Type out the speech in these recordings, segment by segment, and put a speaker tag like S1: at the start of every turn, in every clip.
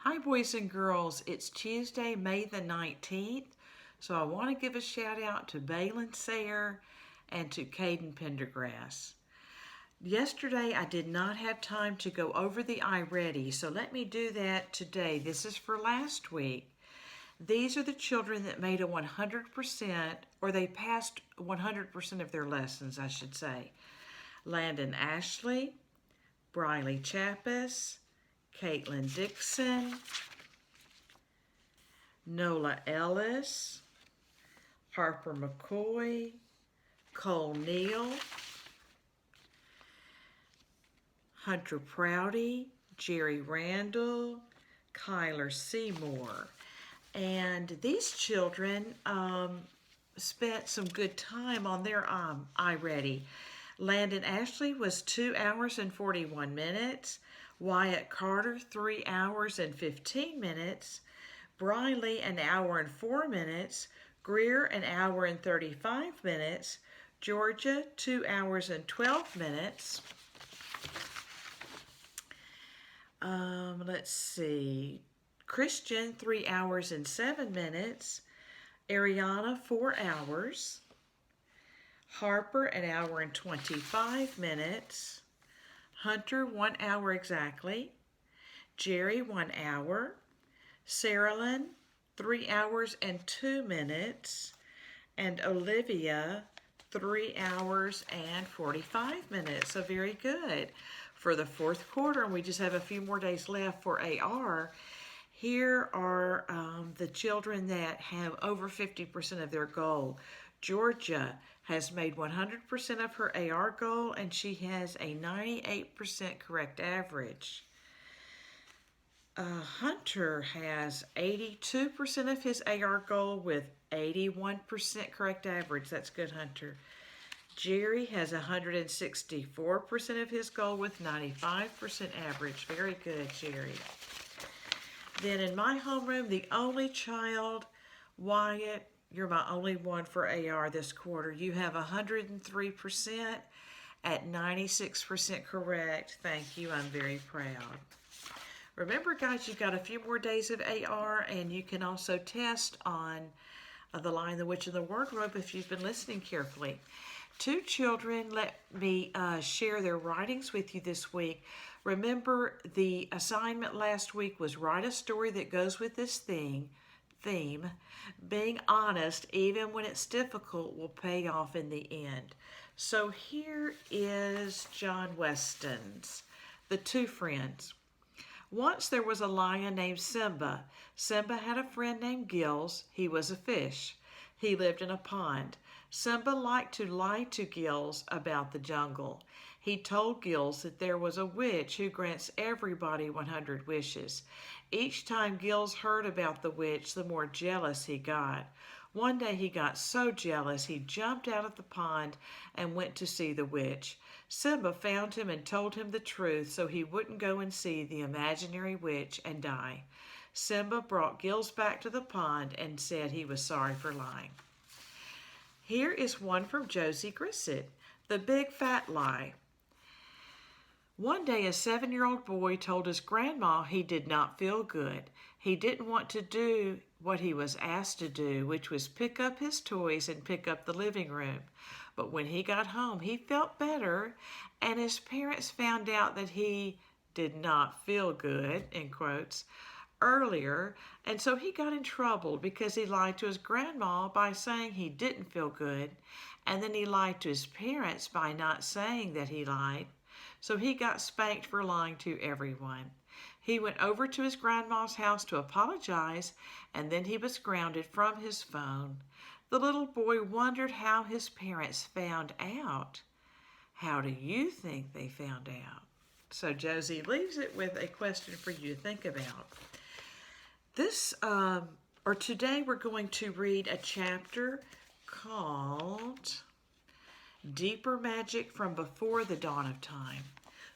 S1: Hi, boys and girls. It's Tuesday, May the 19th. So I want to give a shout out to Balin Sayre and to Caden Pendergrass. Yesterday, I did not have time to go over the iReady, so let me do that today. This is for last week. These are the children that made a 100%, or they passed 100% of their lessons, I should say. Landon Ashley, Briley Chappis, Caitlin Dixon, Nola Ellis, Harper McCoy, Cole Neal, Hunter Prouty, Jerry Randall, Kyler Seymour. And these children spent some good time on their iReady. Landon Ashley was 2 hours and 41 minutes. Wyatt Carter, 3 hours and 15 minutes. Briley, 1 hour and 4 minutes. Greer, 1 hour and 35 minutes. Georgia, 2 hours and 12 minutes. Let's see. Christian, 3 hours and 7 minutes. Ariana, 4 hours. Harper, 1 hour and 25 minutes. Hunter, 1 hour exactly. Jerry, 1 hour. Sarah-Lyn, 3 hours and 2 minutes. And Olivia, 3 hours and 45 minutes. So very good. For the fourth quarter, and we just have a few more days left for AR, here are the children that have over 50% of their goal. Georgia has made 100% of her AR goal, and she has a 98% correct average. Hunter has 82% of his AR goal with 81% correct average. That's good, Hunter. Jerry has 164% of his goal with 95% average. Very good, Jerry. Then in my homeroom, the only child, Wyatt, you're my only one for AR this quarter. You have 103% at 96% correct. Thank you. I'm very proud. Remember, guys, you've got a few more days of AR, and you can also test on The Lion, the Witch, and the Wardrobe if you've been listening carefully. 2 children let me share their writings with you this week. Remember, the assignment last week was write a story that goes with this theme. Being honest, even when it's difficult, will pay off in the end. So here is John Weston's The Two Friends. Once there was a lion named Simba. Simba had a friend named Gills. He was a fish. He lived in a pond. Simba liked to lie to Gills about the jungle. He told Gills that there was a witch who grants everybody 100 wishes. Each time Gills heard about the witch, the more jealous he got. One day he got so jealous he jumped out of the pond and went to see the witch. Simba found him and told him the truth so he wouldn't go and see the imaginary witch and die. Simba brought Gills back to the pond and said he was sorry for lying. Here is one from Josie Grissett, The Big Fat Lie. One day a 7-year-old boy told his grandma he did not feel good. He didn't want to do what he was asked to do, which was pick up his toys and pick up the living room. But when he got home, he felt better, and his parents found out that he did not feel good, in quotes, earlier, and so he got in trouble because he lied to his grandma by saying he didn't feel good, and then he lied to his parents by not saying that he lied. So he got spanked for lying to everyone. He went over to his grandma's house to apologize, and then he was grounded from his phone. The little boy wondered how his parents found out. How do you think they found out? So Josie leaves it with a question for you to think about. Today we're going to read a chapter called Deeper Magic from Before the Dawn of Time.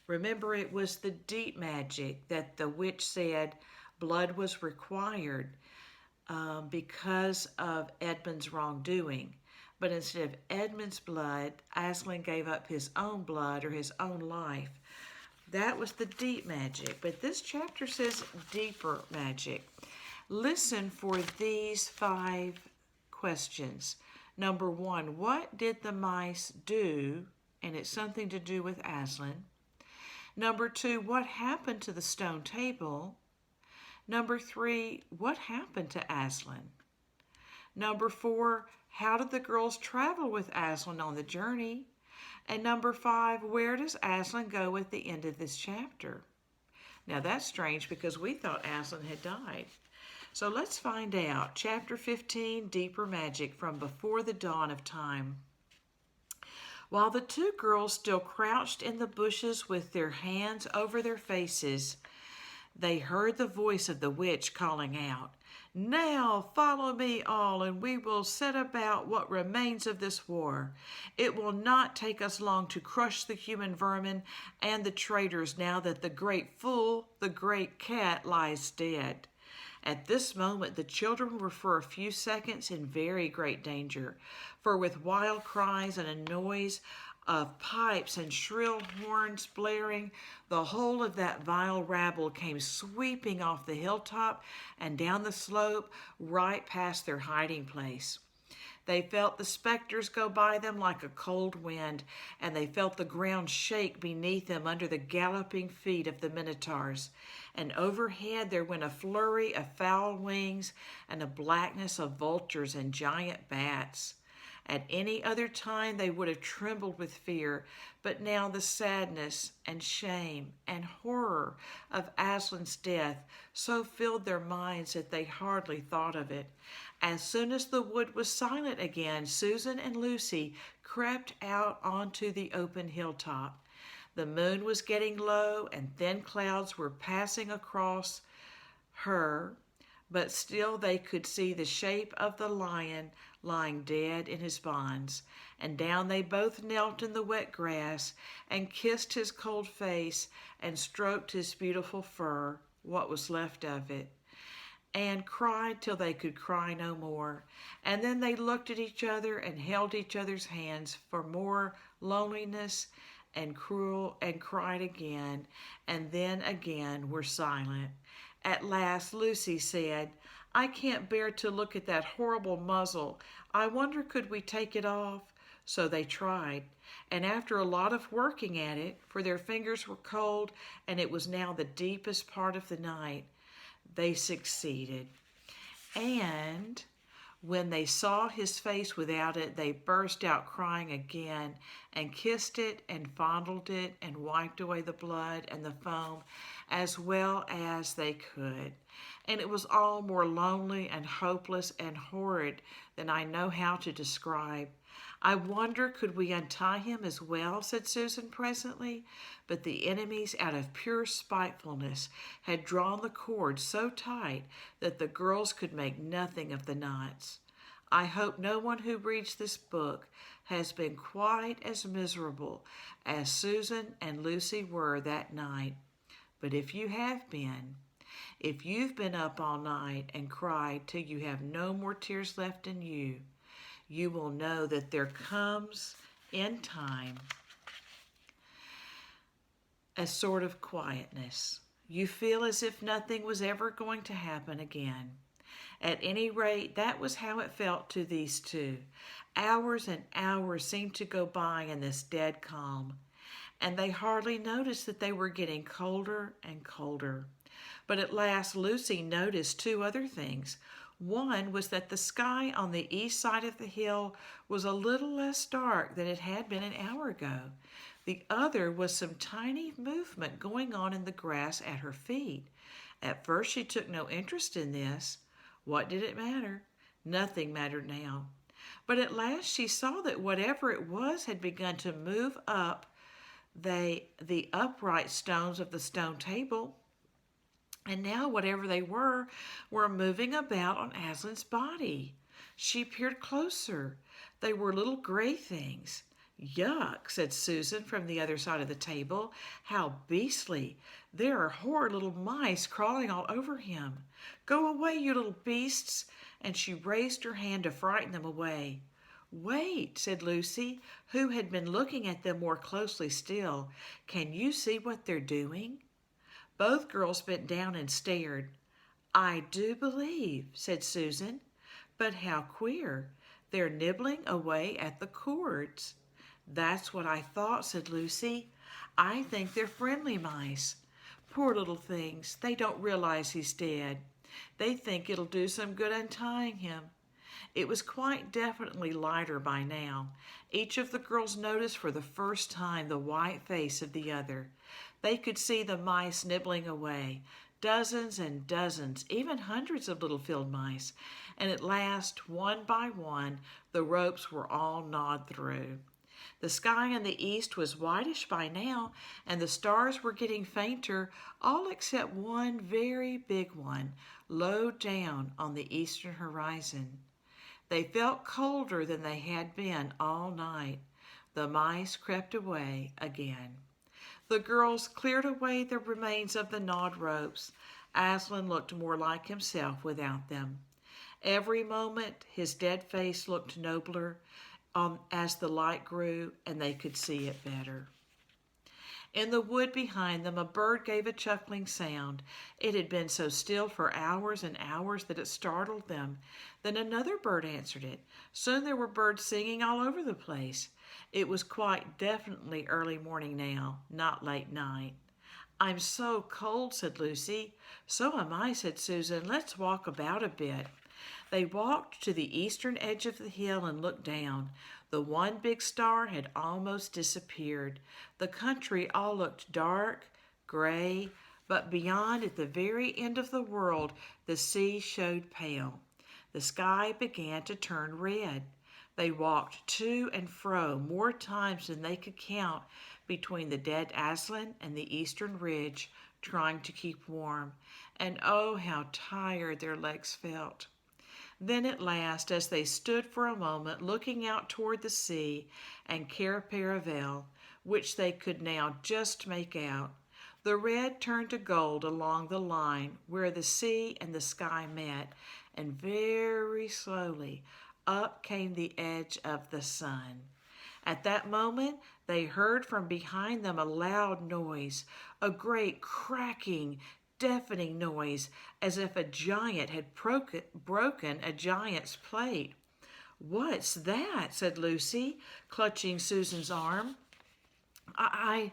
S1: Remember, it was the deep magic that the witch said blood was required because of Edmund's wrongdoing. But instead of Edmund's blood, Aslan gave up his own blood or his own life. That was the deep magic, but this chapter says deeper magic. Listen for these 5 questions. Number 1, what did the mice do? And it's something to do with Aslan. Number 2, what happened to the stone table? Number 3, what happened to Aslan? Number 4, how did the girls travel with Aslan on the journey? And number 5, where does Aslan go at the end of this chapter? Now that's strange because we thought Aslan had died. So let's find out. Chapter 15, Deeper Magic from Before the Dawn of Time. While the 2 girls still crouched in the bushes with their hands over their faces, they heard the voice of the witch calling out, "Now follow me all, and we will set about what remains of this war. It will not take us long to crush the human vermin and the traitors now that the great fool, the great cat, lies dead." At this moment, the children were for a few seconds in very great danger, for with wild cries and a noise of pipes and shrill horns blaring, the whole of that vile rabble came sweeping off the hilltop and down the slope right past their hiding place. They felt the specters go by them like a cold wind, and they felt the ground shake beneath them under the galloping feet of the minotaurs. And overhead there went a flurry of foul wings and a blackness of vultures and giant bats. At any other time they would have trembled with fear, but now the sadness and shame and horror of Aslan's death so filled their minds that they hardly thought of it. As soon as the wood was silent again, Susan and Lucy crept out onto the open hilltop. The moon was getting low and thin clouds were passing across her, but still they could see the shape of the lion lying dead in his bonds. And down they both knelt in the wet grass and kissed his cold face and stroked his beautiful fur, what was left of it, and cried till they could cry no more. And then they looked at each other and held each other's hands for more loneliness and cruel, and cried again, and then again were silent. At last Lucy said, "I can't bear to look at that horrible muzzle. I wonder could we take it off?" So they tried, and after a lot of working at it, for their fingers were cold and it was now the deepest part of the night, they succeeded. And when they saw his face without it, they burst out crying again and kissed it and fondled it and wiped away the blood and the foam as well as they could. And it was all more lonely and hopeless and horrid than I know how to describe. "I wonder could we untie him as well," said Susan presently, but the enemies, out of pure spitefulness, had drawn the cord so tight that the girls could make nothing of the knots. I hope no one who reads this book has been quite as miserable as Susan and Lucy were that night. But if you have been, if you've been up all night and cried till you have no more tears left in you, you will know that there comes in time a sort of quietness. You feel as if nothing was ever going to happen again. At any rate, that was how it felt to these 2. Hours and hours seemed to go by in this dead calm, and they hardly noticed that they were getting colder and colder. But at last Lucy noticed 2 other things. One was that the sky on the east side of the hill was a little less dark than it had been an hour ago. The other was some tiny movement going on in the grass at her feet. At first she took no interest in this. What did it matter? Nothing mattered now. But at last she saw that whatever it was had begun to move up the upright stones of the stone table. And now whatever they were moving about on Aslan's body. She peered closer. They were little gray things. "Yuck," said Susan from the other side of the table. "How beastly. There are horrid little mice crawling all over him. Go away, you little beasts." And she raised her hand to frighten them away. Wait, said Lucy, who had been looking at them more closely still. Can you see what they're doing? Both girls bent down and stared. I do believe, said Susan. But how queer. They're nibbling away at the cords. That's what I thought, said Lucy. I think they're friendly mice. Poor little things, they don't realize he's dead. They think it'll do some good untying him. It was quite definitely lighter by now. Each of the girls noticed for the first time the white face of the other. They could see the mice nibbling away, dozens and dozens, even hundreds of little field mice. And at last, one by one, the ropes were all gnawed through. The sky in the east was whitish by now, and the stars were getting fainter, all except one very big one, low down on the eastern horizon. They felt colder than they had been all night. The mice crept away again. The girls cleared away the remains of the gnawed ropes. Aslan looked more like himself without them. Every moment his dead face looked nobler as the light grew and they could see it better. In the wood behind them, a bird gave a chuckling sound. It had been so still for hours and hours that it startled them. Then another bird answered it. Soon there were birds singing all over the place. It was quite definitely early morning now, not late night. I'm so cold, said Lucy. So am I, said Susan. Let's walk about a bit. They walked to the eastern edge of the hill and looked down. The one big star had almost disappeared. The country all looked dark, gray, but beyond, at the very end of the world, the sea showed pale. The sky began to turn red. They walked to and fro more times than they could count between the dead Aslan and the eastern ridge, trying to keep warm. And oh, how tired their legs felt. Then at last, as they stood for a moment looking out toward the sea and Cair Paravel, which they could now just make out, the red turned to gold along the line where the sea and the sky met, and very slowly up came the edge of the sun. At that moment, they heard from behind them a loud noise, a great cracking, deafening noise, as if a giant had broken a giant's plate. What's that? Said Lucy, clutching Susan's arm. I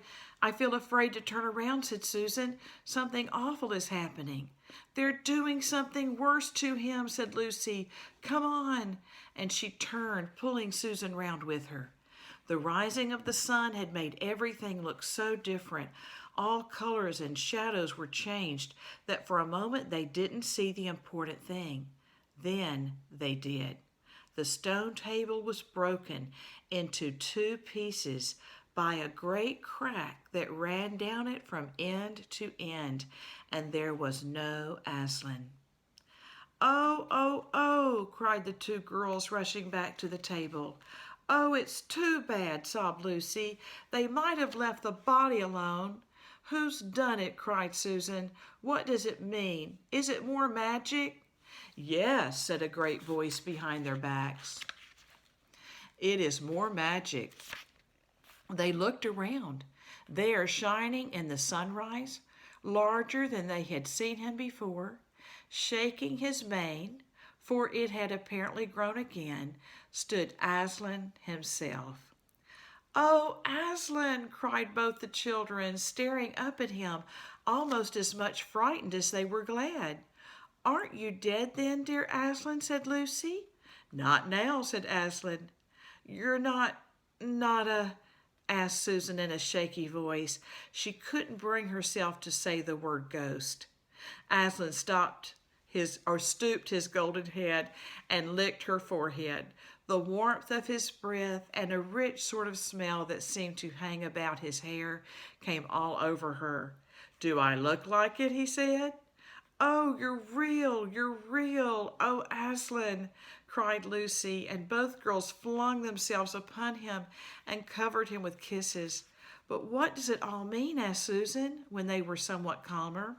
S1: feel afraid to turn around, said Susan. Something awful is happening. They're doing something worse to him, said Lucy. Come on. And she turned, pulling Susan round with her. The rising of the sun had made everything look so different. All colors and shadows were changed that for a moment they didn't see the important thing. Then they did. The stone table was broken into two pieces by a great crack that ran down it from end to end, and there was no Aslan. Oh, oh, oh, cried the two girls, rushing back to the table. Oh, it's too bad, sobbed Lucy. They might have left the body alone. Who's done it? Cried Susan. What does it mean? Is it more magic? Yes, said a great voice behind their backs. It is more magic. They looked around. There, shining in the sunrise, larger than they had seen him before, shaking his mane, for it had apparently grown again, stood Aslan himself. Oh, Aslan, cried both the children, staring up at him, almost as much frightened as they were glad. Aren't you dead then, dear Aslan? Said Lucy. Not now, said Aslan. You're not asked Susan in a shaky voice. She couldn't bring herself to say the word ghost. Aslan stooped his golden head and licked her forehead. The warmth of his breath and a rich sort of smell that seemed to hang about his hair came all over her. Do I look like it? He said. Oh, you're real. Oh, Aslan, cried Lucy, and both girls flung themselves upon him and covered him with kisses. But what does it all mean? Asked Susan, when they were somewhat calmer.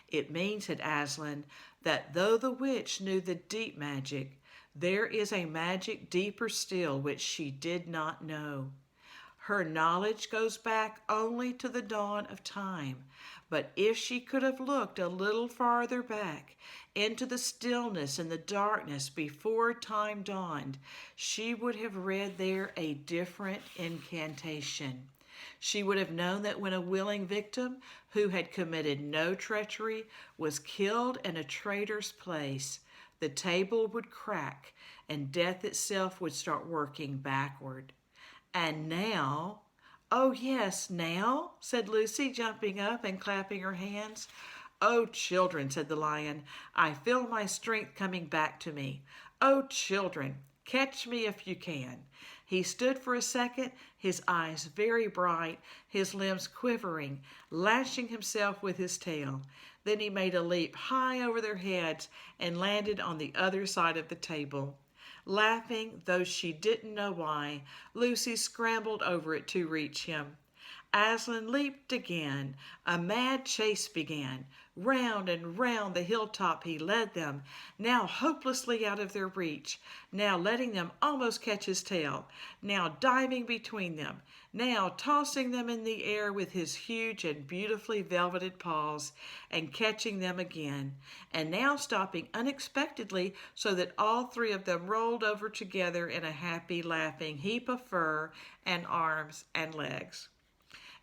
S1: It means, said Aslan, that though the witch knew the deep magic, There is a magic deeper still which she did not know. Her knowledge goes back only to the dawn of time, but if she could have looked a little farther back into the stillness and the darkness before time dawned, she would have read there a different incantation. She would have known that when a willing victim who had committed no treachery was killed in a traitor's place, the table would crack and death itself would start working backward. And now, oh yes, now, said Lucy, jumping up and clapping her hands. Oh, children, said the lion, I feel my strength coming back to me. Oh, children, catch me if you can. He stood for a second, his eyes very bright, his limbs quivering, lashing himself with his tail. Then he made a leap high over their heads and landed on the other side of the table. Laughing, though she didn't know why, Lucy scrambled over it to reach him. Aslan leaped again. A mad chase began. Round and round the hilltop he led them, now hopelessly out of their reach, now letting them almost catch his tail, now diving between them, now tossing them in the air with his huge and beautifully velveted paws, and catching them again, and now stopping unexpectedly so that all three of them rolled over together in a happy, laughing heap of fur and arms and legs.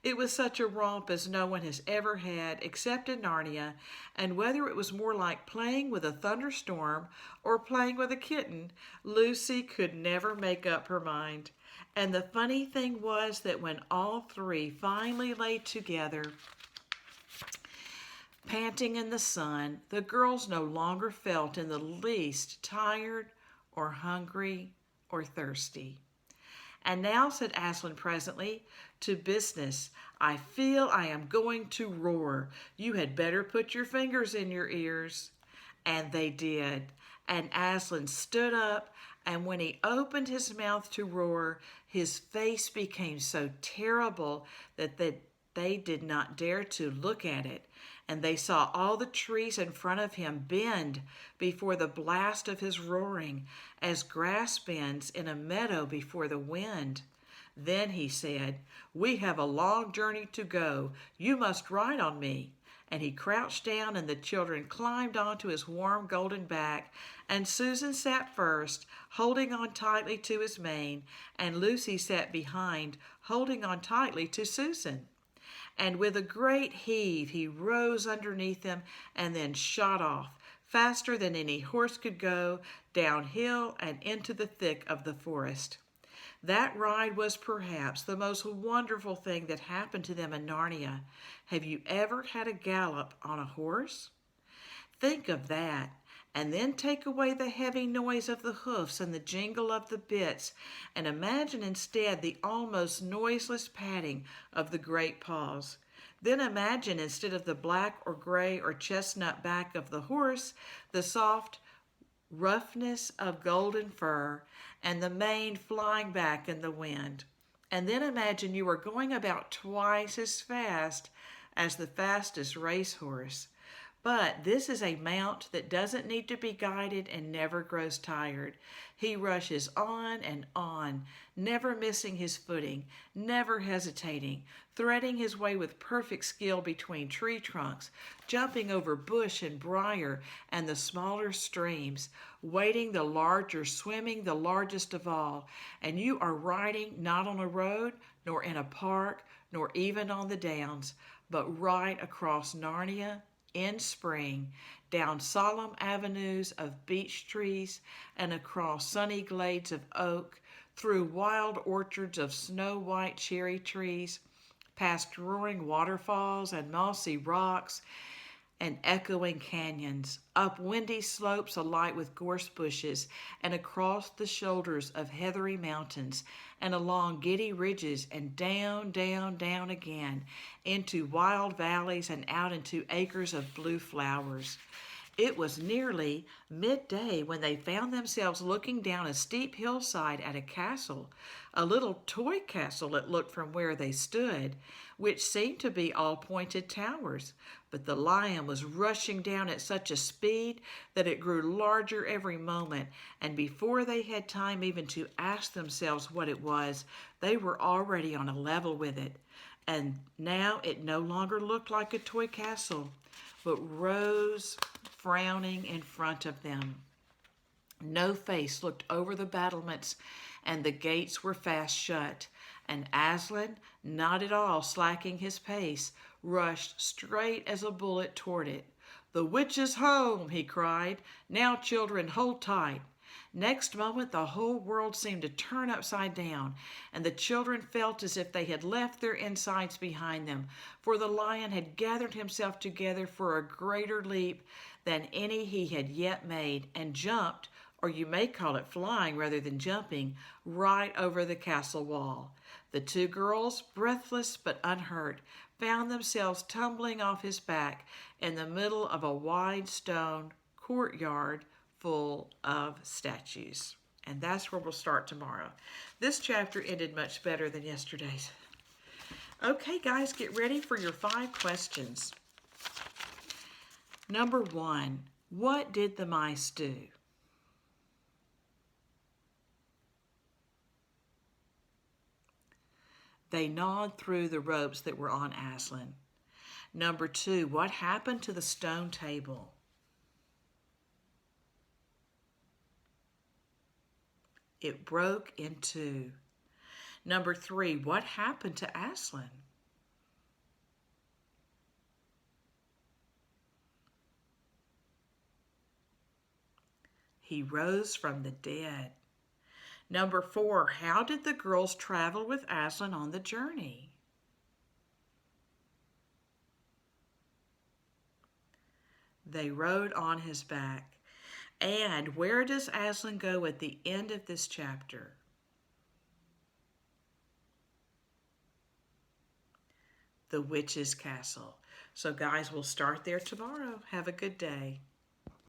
S1: It was such a romp as no one has ever had except in Narnia, and whether it was more like playing with a thunderstorm or playing with a kitten, Lucy could never make up her mind. And the funny thing was that when all three finally lay together, panting in the sun, the girls no longer felt in the least tired or hungry or thirsty. And now, said Aslan presently, to business. I feel I am going to roar. You had better put your fingers in your ears. And they did. And Aslan stood up, and when he opened his mouth to roar, his face became so terrible that they did not dare to look at it. And they saw all the trees in front of him bend before the blast of his roaring, as grass bends in a meadow before the wind. Then he said, We have a long journey to go. You must ride on me. And he crouched down, and the children climbed onto his warm golden back, and Susan sat first, holding on tightly to his mane, and Lucy sat behind, holding on tightly to Susan. And with a great heave he rose underneath them and then shot off, faster than any horse could go, downhill and into the thick of the forest. That ride was perhaps the most wonderful thing that happened to them in Narnia. Have you ever had a gallop on a horse? Think of that. And then take away the heavy noise of the hoofs and the jingle of the bits, and imagine instead the almost noiseless padding of the great paws. Then imagine, instead of the black or gray or chestnut back of the horse, the soft roughness of golden fur and the mane flying back in the wind. And then imagine you are going about twice as fast as the fastest racehorse. But this is a mount that doesn't need to be guided and never grows tired. He rushes on and on, never missing his footing, never hesitating, threading his way with perfect skill between tree trunks, jumping over bush and briar and the smaller streams, wading the larger, swimming the largest of all. And you are riding not on a road, nor in a park, nor even on the downs, but right across Narnia, in spring, down solemn avenues of beech trees and across sunny glades of oak, through wild orchards of snow-white cherry trees, past roaring waterfalls and mossy rocks and echoing canyons, up windy slopes alight with gorse bushes, and across the shoulders of heathery mountains, and along giddy ridges, and down, down, down again, into wild valleys and out into acres of blue flowers. It was nearly midday when they found themselves looking down a steep hillside at a castle, a little toy castle it looked from where they stood, which seemed to be all pointed towers. But the lion was rushing down at such a speed that it grew larger every moment, and before they had time even to ask themselves what it was, they were already on a level with it. And now it no longer looked like a toy castle, but rose frowning in front of them. No face looked over the battlements, and the gates were fast shut. And Aslan, not at all slacking his pace, rushed straight as a bullet toward it. "The witch is home!" he cried. "Now, children, hold tight." Next moment, the whole world seemed to turn upside down, and the children felt as if they had left their insides behind them, for the lion had gathered himself together for a greater leap than any he had yet made, and jumped, or you may call it flying rather than jumping, right over the castle wall. The two girls, breathless but unhurt, found themselves tumbling off his back in the middle of a wide stone courtyard full of statues. And that's where we'll start tomorrow. This chapter ended much better than yesterday's. Okay, guys, get ready for your 5 questions. Number 1, what did the mice do? They gnawed through the ropes that were on Aslan. Number 2, what happened to the stone table? It broke in 2. Number 3, what happened to Aslan? He rose from the dead. Number 4, how did the girls travel with Aslan on the journey? They rode on his back. And where does Aslan go at the end of this chapter? The witch's castle. So guys, we'll start there tomorrow. Have a good day.